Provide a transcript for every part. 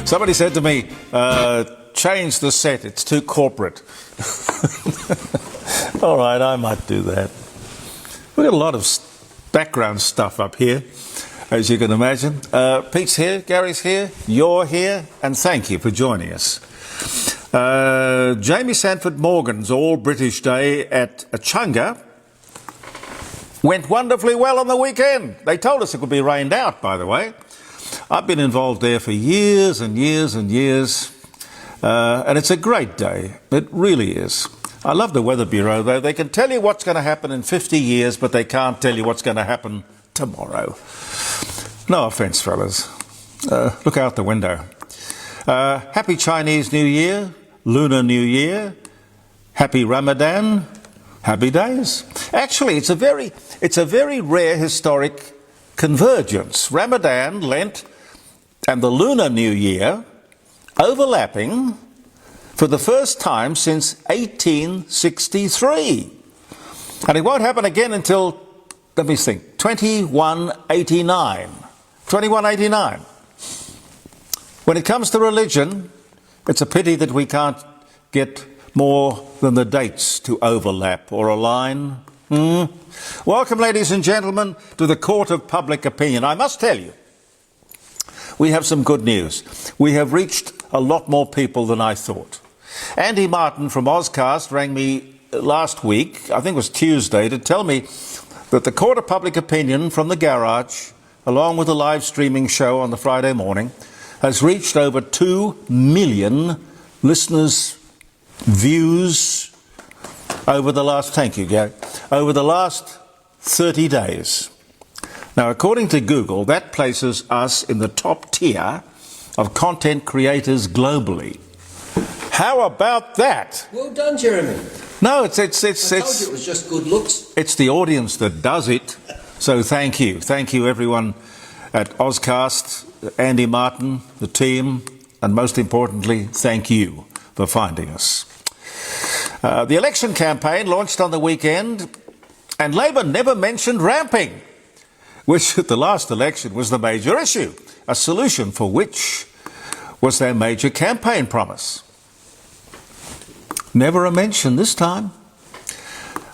Somebody said to me, change the set, it's too corporate. All right, I might do that. We've got a lot of background stuff up here, as you can imagine. Pete's here, Gary's here, you're here, and thank you for joining us. Jamie Sanford Morgan's All-British Day at Achunga went wonderfully well on the weekend. They told us it would be rained out, by the way. I've been involved there for years and years and years, and it's a great day. It really is. I love the Weather Bureau, though. They can tell you what's going to happen in 50 years, but they can't tell you what's going to happen tomorrow. No offence, fellas. Look out the window. Happy Chinese New Year, Lunar New Year, Happy Ramadan, happy days. Actually, it's a very rare historic convergence. Ramadan, Lent, and the Lunar New Year overlapping for the first time since 1863. And it won't happen again until, let me think, 2189. 2189. When it comes to religion, it's a pity that we can't get more than the dates to overlap or align. Welcome, ladies and gentlemen, to the Court of Public Opinion. I must tell you, we have some good news. We have reached a lot more people than I thought. Andy Martin from Auscast rang me last week, I think it was Tuesday, to tell me that the Court of Public Opinion from the garage, along with the live streaming show on the Friday morning, has reached over 2 million listeners, views over the last, thank you, Gary, over the last 30 days. Now, according to Google, that places us in the top tier of content creators globally. How about that? Well done, Jeremy. No, it's I told you it was just good looks. It's the audience that does it. So thank you. Thank you, everyone at Auscast, Andy Martin, the team, and most importantly, thank you for finding us. The election campaign launched on the weekend, and Labor never mentioned ramping, which at the last election was the major issue, a solution for which was their major campaign promise. Never a mention this time.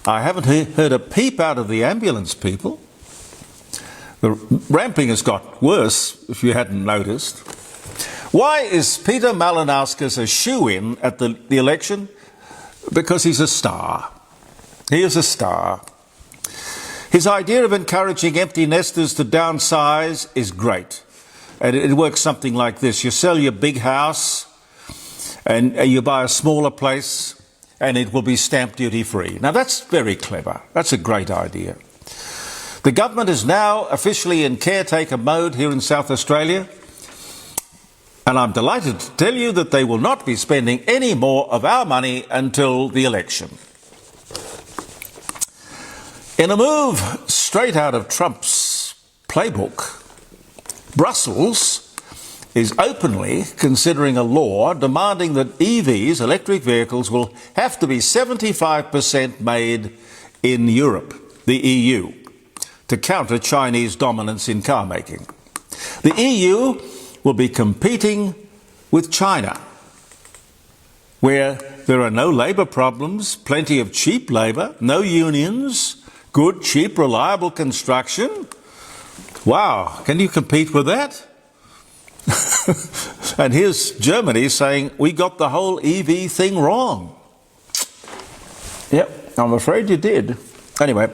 I haven't heard a peep out of the ambulance people. The ramping has got worse, if you hadn't noticed. Why is Peter Malinauskas a shoo-in at the election? Because he's a star. He is a star. His idea of encouraging empty nesters to downsize is great. And it works something like this. You sell your big house and you buy a smaller place and it will be stamp duty free. Now that's very clever. That's a great idea. The government is now officially in caretaker mode here in South Australia. And I'm delighted to tell you that they will not be spending any more of our money until the election. In a move straight out of Trump's playbook, Brussels is openly considering a law demanding that EVs, electric vehicles, will have to be 75% made in Europe, the EU, to counter Chinese dominance in car making. The EU will be competing with China, where there are no labour problems, plenty of cheap labour, no unions, good, cheap, reliable construction. Wow, can you compete with that? And here's Germany saying, we got the whole EV thing wrong. Yep, I'm afraid you did. Anyway,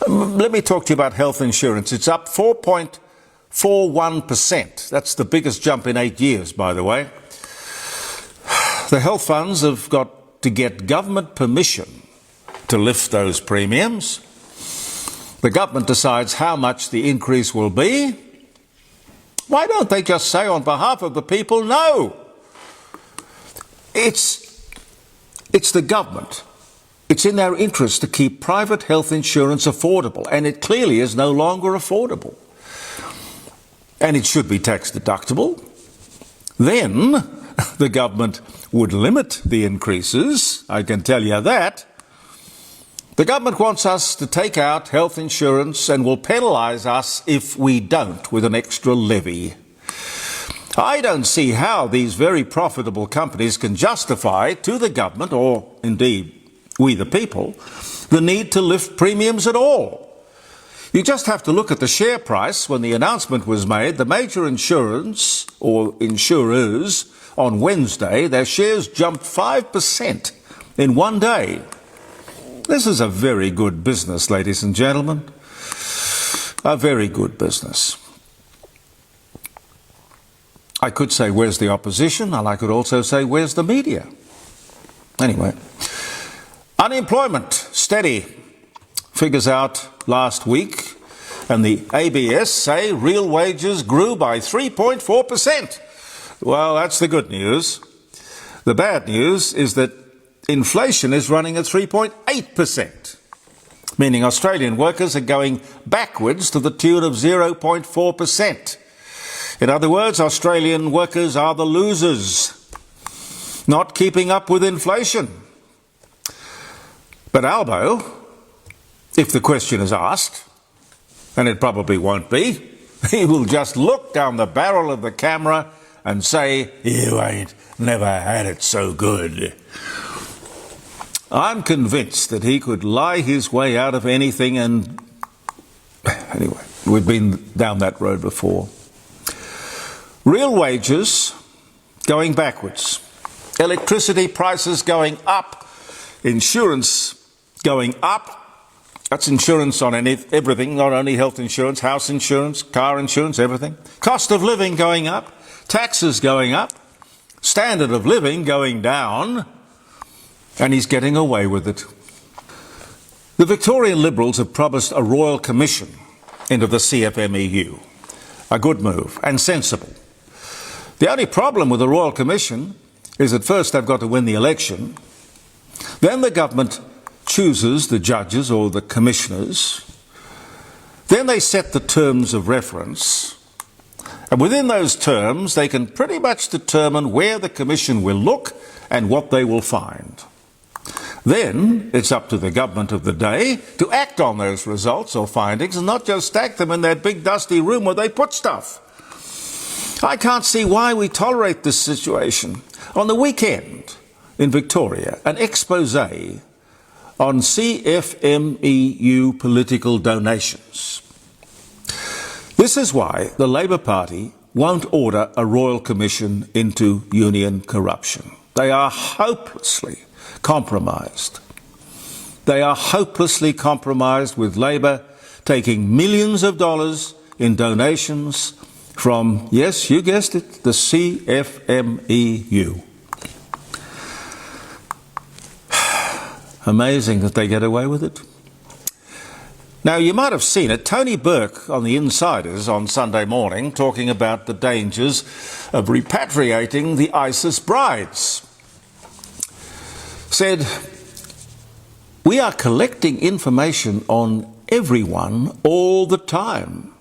let me talk to you about health insurance. It's up 4.41%. That's the biggest jump in 8 years, by the way. The health funds have got to get government permission to lift those premiums. The government decides how much the increase will be. Why don't they just say on behalf of the people, no? It's the government. It's in their interest to keep private health insurance affordable, and it clearly is no longer affordable. And it should be tax deductible. Then the government would limit the increases, I can tell you that. The government wants us to take out health insurance and will penalise us if we don't with an extra levy. I don't see how these very profitable companies can justify to the government, or indeed we the people, the need to lift premiums at all. You just have to look at the share price when the announcement was made. The major insurers on Wednesday, their shares jumped 5% in one day. This is a very good business, ladies and gentlemen. A very good business. I could say, where's the opposition? And I could also say, where's the media? Anyway, unemployment, steady. Figures out last week, and the ABS say real wages grew by 3.4%. Well, that's the good news. The bad news is that inflation is running at 3.8%, meaning Australian workers are going backwards to the tune of 0.4%. In other words, Australian workers are the losers, not keeping up with inflation. But Albo, if the question is asked, and it probably won't be, he will just look down the barrel of the camera and say, "You ain't never had it so good." I'm convinced that he could lie his way out of anything, and anyway, we've been down that road before. Real wages going backwards, electricity prices going up, insurance going up. That's insurance on everything, not only health insurance, house insurance, car insurance, everything. Cost of living going up, taxes going up, standard of living going down, and he's getting away with it. The Victorian Liberals have promised a royal commission into the CFMEU. A good move, and sensible. The only problem with the Royal Commission is that first they've got to win the election, then the government chooses the judges or the commissioners, then they set the terms of reference, and within those terms they can pretty much determine where the commission will look and what they will find. Then it's up to the government of the day to act on those results or findings and not just stack them in that big dusty room where they put stuff. I can't see why we tolerate this situation. On the weekend in Victoria, an expose on CFMEU political donations. This is why the Labor Party won't order a royal commission into union corruption. They are hopelessly compromised. They are hopelessly compromised with Labor taking millions of dollars in donations from, yes, you guessed it, the CFMEU. Amazing that they get away with it. Now, you might have seen it. Tony Burke on the Insiders on Sunday morning talking about the dangers of repatriating the ISIS brides. Said, "We are collecting information on everyone all the time,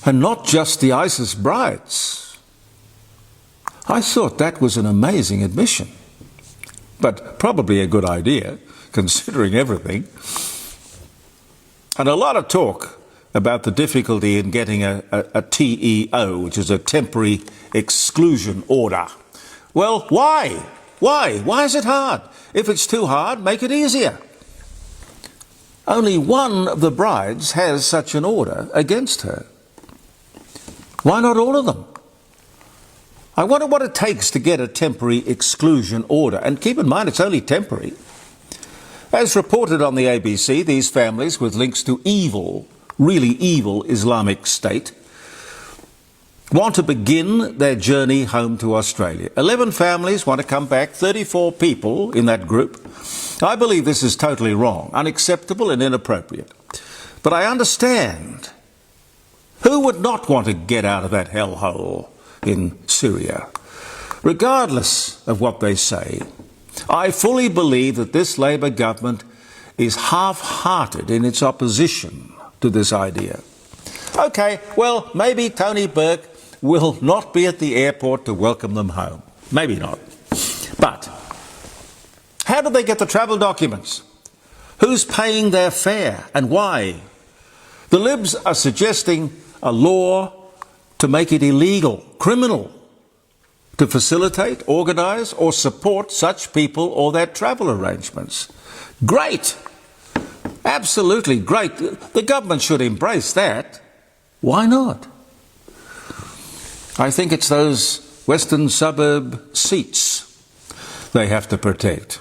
and not just the ISIS brides." I thought that was an amazing admission, but probably a good idea, considering everything. And a lot of talk about the difficulty in getting a TEO, which is a temporary exclusion order. Well, why? Why? Why is it hard? If it's too hard, make it easier. Only one of the brides has such an order against her. Why not all of them? I wonder what it takes to get a temporary exclusion order. And keep in mind, it's only temporary. As reported on the ABC, these families with links to evil, really evil Islamic State, want to begin their journey home to Australia. 11 families want to come back, 34 people in that group. I believe this is totally wrong, unacceptable and inappropriate. But I understand. Who would not want to get out of that hellhole in Syria? Regardless of what they say, I fully believe that this Labor government is half-hearted in its opposition to this idea. OK, well, maybe Tony Burke will not be at the airport to welcome them home. Maybe not. But how do they get the travel documents? Who's paying their fare and why? The Libs are suggesting a law to make it illegal, criminal, to facilitate, organise or support such people or their travel arrangements. Great! Absolutely great. The government should embrace that. Why not? I think it's those western suburb seats they have to protect.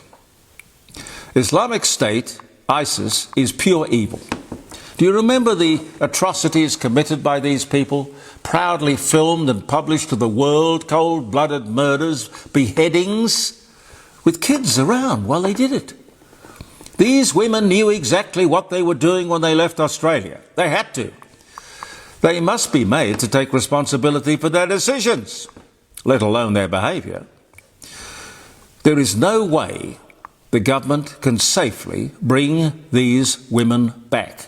Islamic State, ISIS, is pure evil. Do you remember the atrocities committed by these people? Proudly filmed and published to the world, cold-blooded murders, beheadings, with kids around while they did it. These women knew exactly what they were doing when they left Australia. They had to. They must be made to take responsibility for their decisions, let alone their behaviour. There is no way the government can safely bring these women back.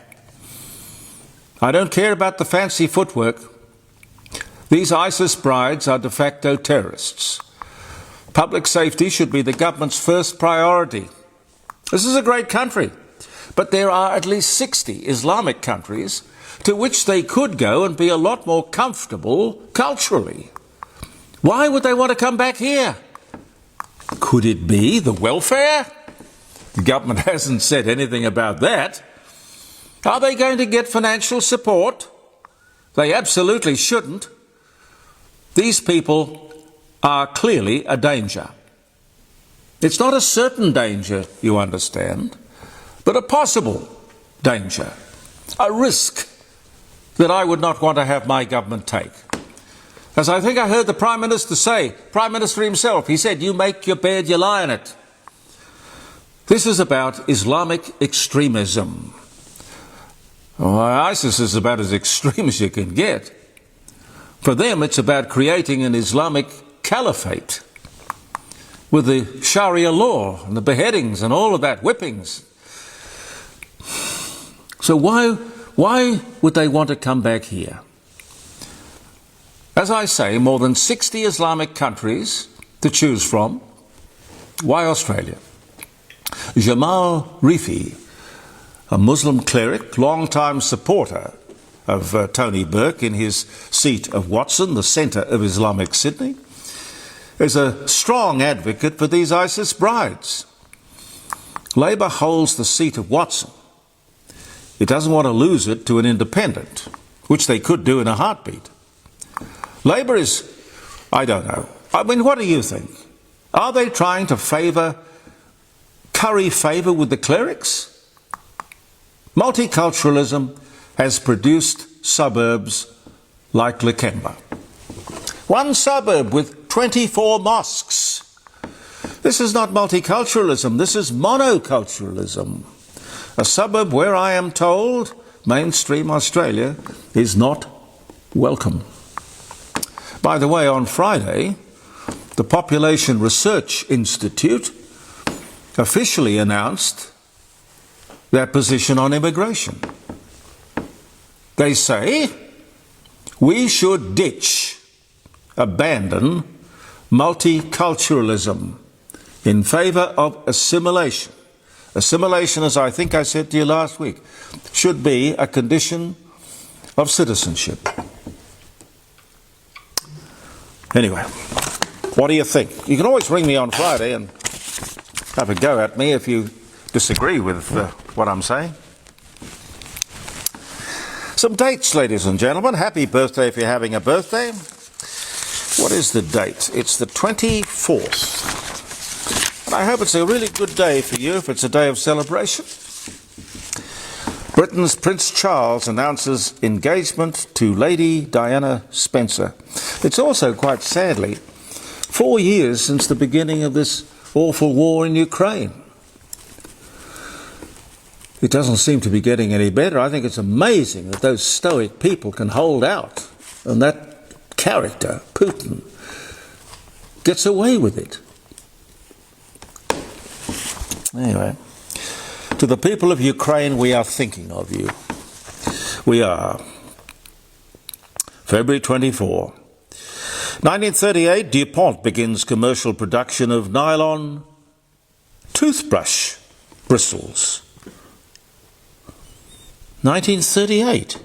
I don't care about the fancy footwork. These ISIS brides are de facto terrorists. Public safety should be the government's first priority. This is a great country, but there are at least 60 Islamic countries to which they could go and be a lot more comfortable culturally. Why would they want to come back here? Could it be the welfare? The government hasn't said anything about that. Are they going to get financial support? They absolutely shouldn't. These people are clearly a danger. It's not a certain danger, you understand, but a possible danger, a risk that I would not want to have my government take. As I think I heard the Prime Minister say, Prime Minister himself, he said, "You make your bed, you lie in it." This is about Islamic extremism. Well, ISIS is about as extreme as you can get. For them, it's about creating an Islamic caliphate with the Sharia law and the beheadings and all of that, whippings. So why would they want to come back here? As I say, more than 60 Islamic countries to choose from. Why Australia? Jamal Rifi, a Muslim cleric, long-time supporter of Tony Burke in his seat of Watson, the centre of Islamic Sydney, is a strong advocate for these ISIS brides. Labor holds the seat of Watson. It doesn't want to lose it to an independent, which they could do in a heartbeat. Labor is, I don't know. I mean, what do you think? Are they trying to curry favour with the clerics? Multiculturalism has produced suburbs like Lakemba. One suburb with 24 mosques. This is not multiculturalism, this is monoculturalism. A suburb where I am told mainstream Australia is not welcome. By the way, on Friday, the Population Research Institute officially announced their position on immigration. They say we should abandon multiculturalism in favour of assimilation. Assimilation, as I think I said to you last week, should be a condition of citizenship. Anyway, what do you think? You can always ring me on Friday and have a go at me if you disagree with what I'm saying. Some dates, ladies and gentlemen. Happy birthday if you're having a birthday. What is the date? It's the 24th. And I hope it's a really good day for you if it's a day of celebration. Britain's Prince Charles announces engagement to Lady Diana Spencer. It's also, quite sadly, 4 years since the beginning of this awful war in Ukraine. It doesn't seem to be getting any better. I think it's amazing that those stoic people can hold out, and that character, Putin, gets away with it. Anyway, to the people of Ukraine, we are thinking of you. We are. February 24. 1938, DuPont begins commercial production of nylon toothbrush bristles. 1938.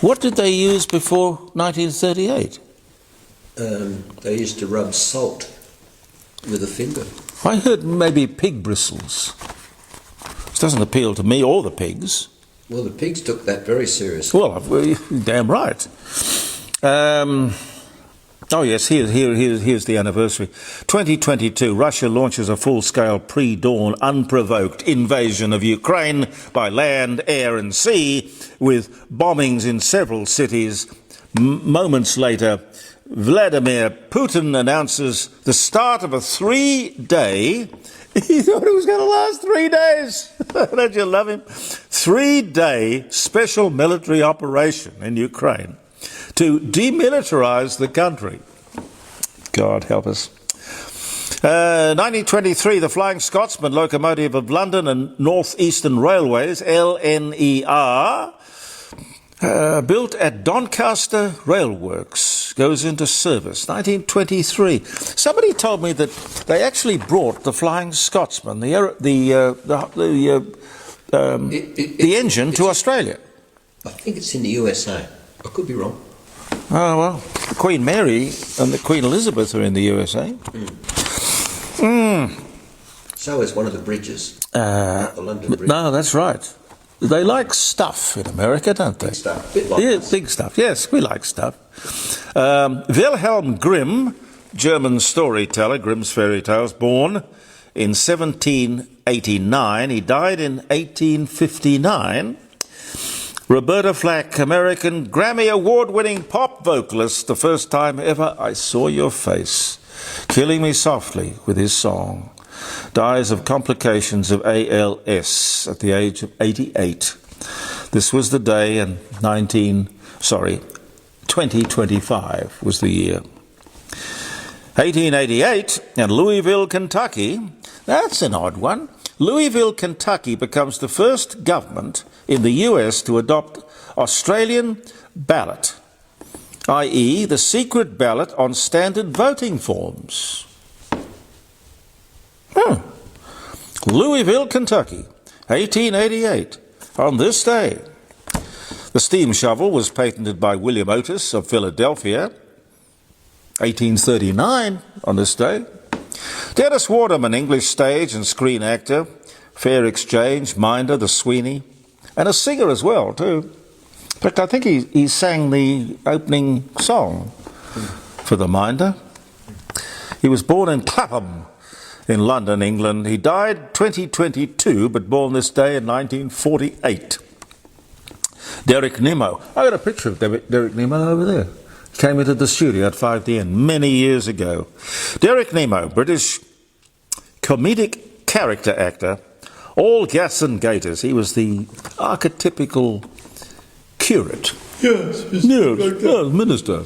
What did they use before 1938? They used to rub salt with a finger. I heard maybe pig bristles. This doesn't appeal to me or the pigs. Well, the pigs took that very seriously. Well, damn right. Oh yes, here's the anniversary. 2022, Russia launches a full-scale pre-dawn unprovoked invasion of Ukraine by land, air and sea, with bombings in several cities. Moments later, Vladimir Putin announces the start of a 3-day... He thought it was going to last 3 days. Don't you love him? 3-day special military operation in Ukraine to demilitarize the country. God help us. 1923, the Flying Scotsman locomotive of London and North Eastern Railways, LNER, built at Doncaster Railworks, goes into service. 1923. Somebody told me that they actually brought the Flying Scotsman, the engine, to Australia. I think it's in the USA. I could be wrong. Oh, well, Queen Mary and the Queen Elizabeth are in the USA. So is one of the bridges. The London Bridge. No, that's right. They like stuff in America, don't they? Big stuff. Bit like Yeah, us. big stuff. Yes, we like stuff. Wilhelm Grimm, German storyteller, Grimm's fairy tales, born in 1789. He died in 1859. Roberta Flack, American Grammy Award-winning pop vocalist, the first time ever I saw your face, killing me softly with his song. Dies of complications of ALS at the age of 88. This was the day in 2025 was the year. 1888 in Louisville, Kentucky. That's an odd one. Louisville, Kentucky becomes the first government in the US to adopt Australian ballot, i.e. the secret ballot on standard voting forms. Louisville, Kentucky, 1888. On this day, the steam shovel was patented by William Otis of Philadelphia. 1839 on this day. Dennis Waterman, English stage and screen actor, Fair Exchange, Minder, The Sweeney, and a singer as well, too. In fact, I think he sang the opening song for the Minder. He was born in Clapham in London, England. He died 2022, but born this day in 1948. Derek Nimmo. I got a picture of Derek Nimmo over there. He came into the studio at 5DN many years ago. Derek Nimmo, British comedic character actor, all gas and gaiters. He was the archetypical curate. Yes, Minister.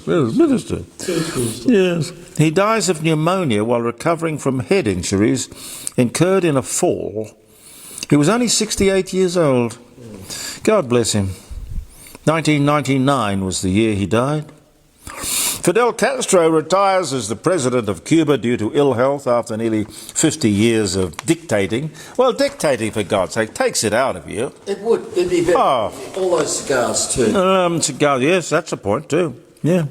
Yes. He dies of pneumonia while recovering from head injuries incurred in a fall. He was only 68 years old. God bless him. 1999 was the year he died. Fidel Castro retires as the president of Cuba due to ill health after nearly 50 years of dictating. Well, dictating, for God's sake, takes it out of you. It would. It'd be better. Oh. All those cigars too. Cigar, yes, that's a point too. Yeah.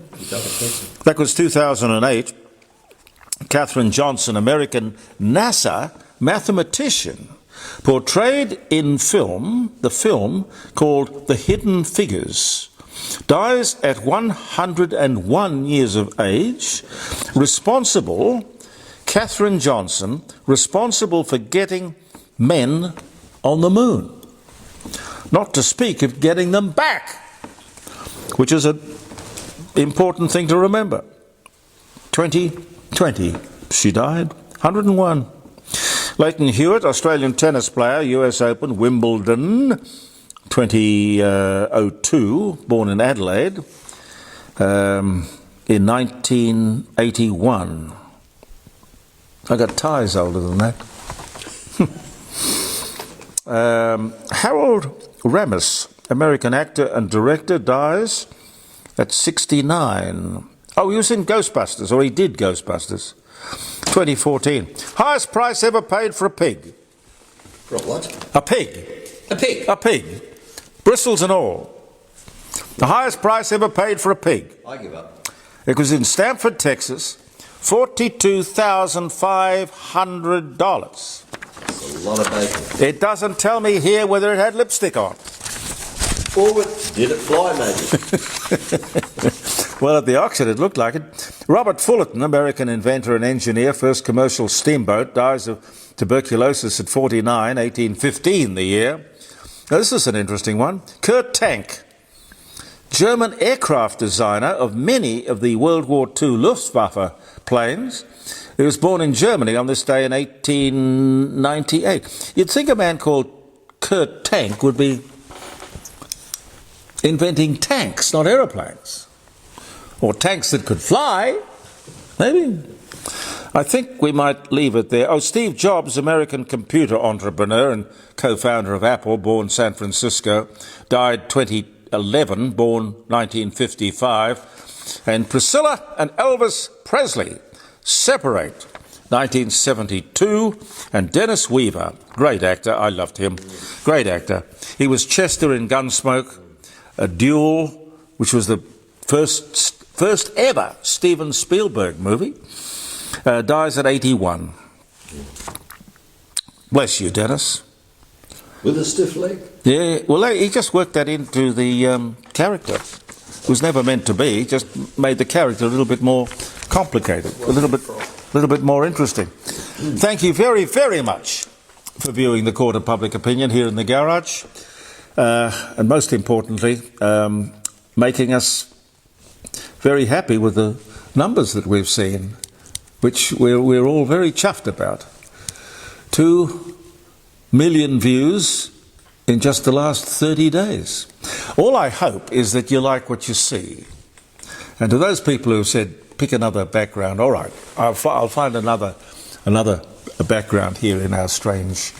That was 2008. Katherine Johnson, American NASA mathematician, portrayed in the film called The Hidden Figures, dies at 101 years of age, Katherine Johnson, responsible for getting men on the moon. Not to speak of getting them back, which is an important thing to remember. 2020, she died, 101. Leighton Hewitt, Australian tennis player, US Open, Wimbledon, 2002, born in Adelaide, in 1981. I got ties older than that. Harold Ramis, American actor and director, dies at 69. Oh, he was in Ghostbusters, or he did Ghostbusters. 2014. Highest price ever paid for a pig. For a what? A pig. A pig. A pig. Bristles and all. The highest price ever paid for a pig. I give up. It was in Stamford, Texas, $42,500. It's a lot of bacon. It doesn't tell me here whether it had lipstick on. Or did it fly, maybe? Well, at the auction, it looked like it. Robert Fullerton, American inventor and engineer, first commercial steamboat, dies of tuberculosis at 49, 1815 the year. Now, this is an interesting one. Kurt Tank, German aircraft designer of many of the World War II Luftwaffe planes. He was born in Germany on this day in 1898. You'd think a man called Kurt Tank would be inventing tanks, not aeroplanes. Or tanks that could fly, maybe. I think we might leave it there. Oh, Steve Jobs, American computer entrepreneur and co-founder of Apple, born San Francisco, died 2011, born 1955. And Priscilla and Elvis Presley separate 1972. And Dennis Weaver, great actor, I loved him, great actor. He was Chester in Gunsmoke, A Duel, which was the first ever Steven Spielberg movie. Dies at 81. Bless you, Dennis. With a stiff leg? Yeah, well, he just worked that into the character. It was never meant to be, just made the character a little bit more complicated, a little bit more interesting. Thank you very, very much for viewing the Court of Public Opinion here in the garage. And most importantly, making us very happy with the numbers that we've seen, which we're all very chuffed about. 2 million views in just the last 30 days. All I hope is that you like what you see. And to those people who said, pick another background, all right, I'll find another background here in our strange,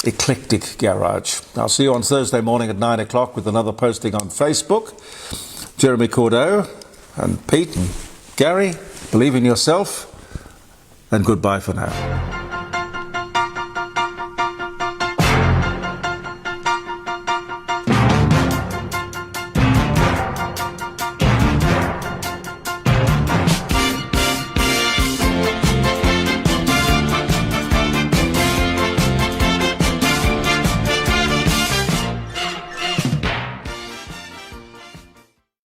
eclectic garage. I'll see you on Thursday morning at 9 o'clock with another posting on Facebook. Jeremy Cordeaux and Pete and Gary, believe in yourself, and goodbye for now.